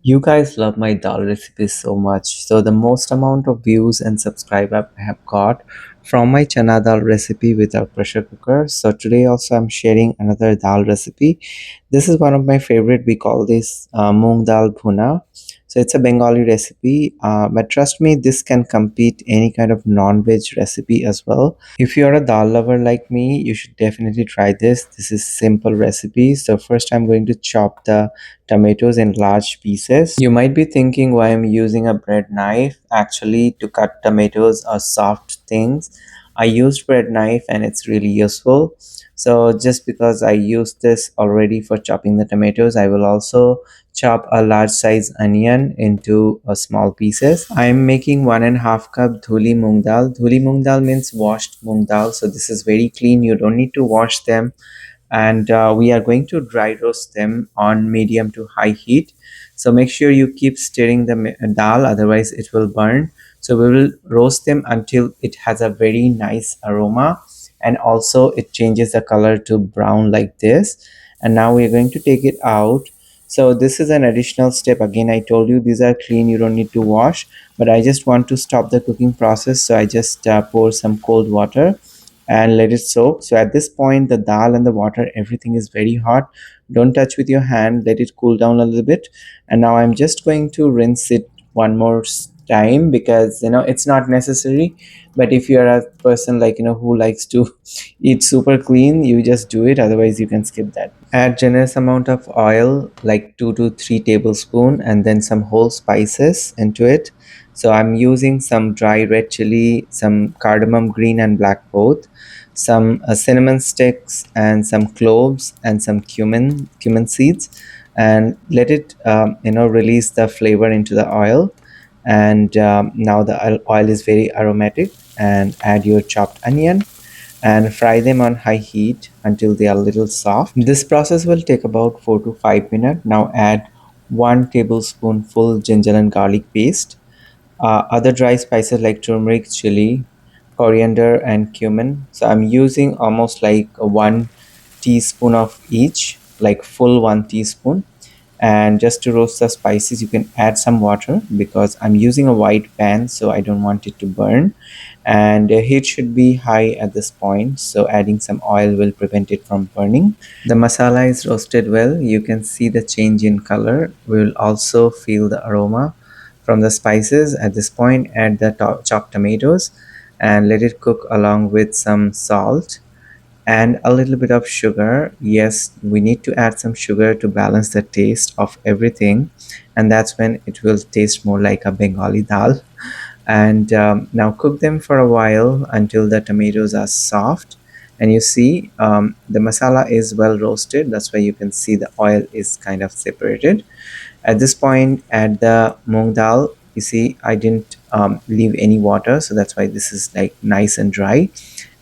You guys love my dal recipes so much. So the most amount of views and subscribe I have got from my chana dal recipe without pressure cooker. So today also I'm sharing another dal recipe. This is one of my favorite. We call this Moong dal bhuna. So it's a Bengali recipe, but trust me, this can compete any kind of non-veg recipe as well. If you're a dal lover like me, you should definitely try this. This is simple recipe. So first I'm going to chop the tomatoes in large pieces. You might be thinking why I'm using a bread knife. Actually, to cut tomatoes or soft things, I used bread knife and it's really useful. So just because I used this already for chopping the tomatoes, I will also chop a large size onion into small pieces. I'm making 1.5 cup dhuli moong dal. Dhuli moong dal means washed moong dal. So this is very clean. You don't need to wash them, and we are going to dry roast them on medium to high heat. So make sure you keep stirring the dal, otherwise it will burn. So we will roast them until it has a very nice aroma, and also it changes the color to brown like this. And now we're going to take it out. So this is an additional step. Again, I told you these are clean, you don't need to wash, but I just want to stop the cooking process, so I just pour some cold water and let it soak. So at this point, the dal and the water, everything is very hot. Don't touch with your hand, let it cool down a little bit. And now I'm just going to rinse it one more time, because it's not necessary. But if you're a person like who likes to eat super clean, you just do it, otherwise you can skip that. Add generous amount of oil, like 2 to 3 tablespoon, and then some whole spices into it. So I'm using some dry red chili, some cardamom green and black both, some cinnamon sticks, and some cloves, and some cumin seeds, and let it release the flavor into the oil. And now the oil is very aromatic. And add your chopped onion and fry them on high heat until they are a little soft. This process will take about 4 to 5 minutes. Now add 1 tablespoonful ginger and garlic paste, other dry spices like turmeric, chili, coriander, and cumin. So I'm using almost like a 1 teaspoon of each, like full 1 teaspoon. And just to roast the spices, you can add some water, because I'm using a white pan, so I don't want it to burn. And heat should be high at this point, so adding some oil will prevent it from burning. The masala is roasted well. You can see the change in color. We will also feel the aroma from the spices. At this point, add the chopped tomatoes and let it cook along with some salt and a little bit of sugar. Yes, we need to add some sugar to balance the taste of everything, and that's when it will taste more like a Bengali dal. And now cook them for a while until the tomatoes are soft. And you see, the masala is well roasted. That's why you can see the oil is kind of separated. At this point, add the moong dal. You see, I didn't leave any water, so that's why this is like nice and dry.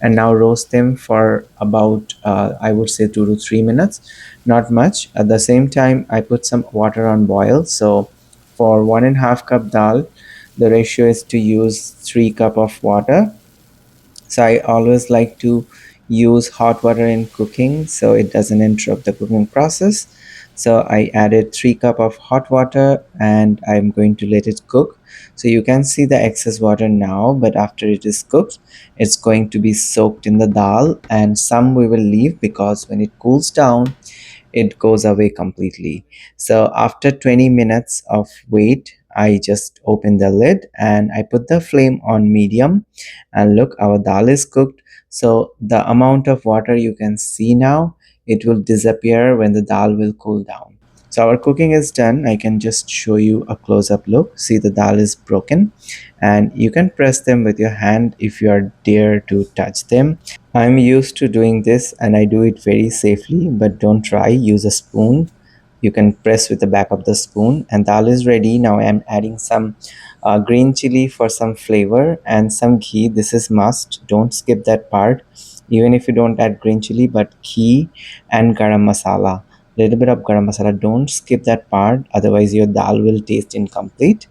And now roast them for about, I would say, 2 to 3 minutes, not much. At the same time, I put some water on boil. So for 1.5 cup dal, the ratio is to use 3 cup of water. So I always like to use hot water in cooking, so it doesn't interrupt the cooking process. So I added 3 cup of hot water, and I'm going to let it cook. So you can see the excess water now, but after it is cooked, it's going to be soaked in the dal, and some we will leave, because when it cools down, it goes away completely. So after 20 minutes of wait, I just open the lid and I put the flame on medium, and look, our dal is cooked. So the amount of water you can see now, it will disappear when the dal will cool down. So our cooking is done. I can just show you a close-up look. See, the dal is broken, and you can press them with your hand if you are dare to touch them. I'm used to doing this and I do it very safely, but don't try. Use a spoon. You can press with the back of the spoon, and dal is ready. Now I'm adding some green chili for some flavor and some ghee. This is must. Don't skip that part. Even if you don't add green chili, but ghee and garam masala. Little bit of garam masala. Don't skip that part. Otherwise, your dal will taste incomplete.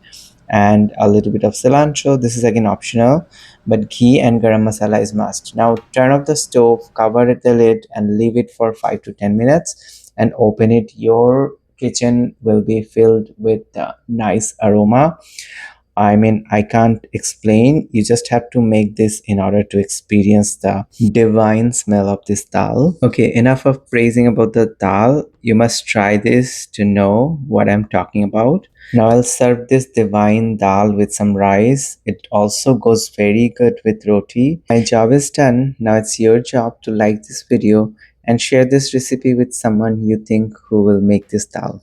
And a little bit of cilantro. This is again optional, but ghee and garam masala is must. Now turn off the stove, cover it the lid, and leave it for 5 to 10 minutes, and open it your kitchen will be filled with nice aroma. I mean, I can't explain. You just have to make this in order to experience the divine smell of this dal. Okay, enough of praising about the dal. You must try this to know what I'm talking about. Now I'll serve this divine dal with some rice. It also goes very good with roti. My job is done. Now it's your job to like this video and share this recipe with someone you think who will make this dal.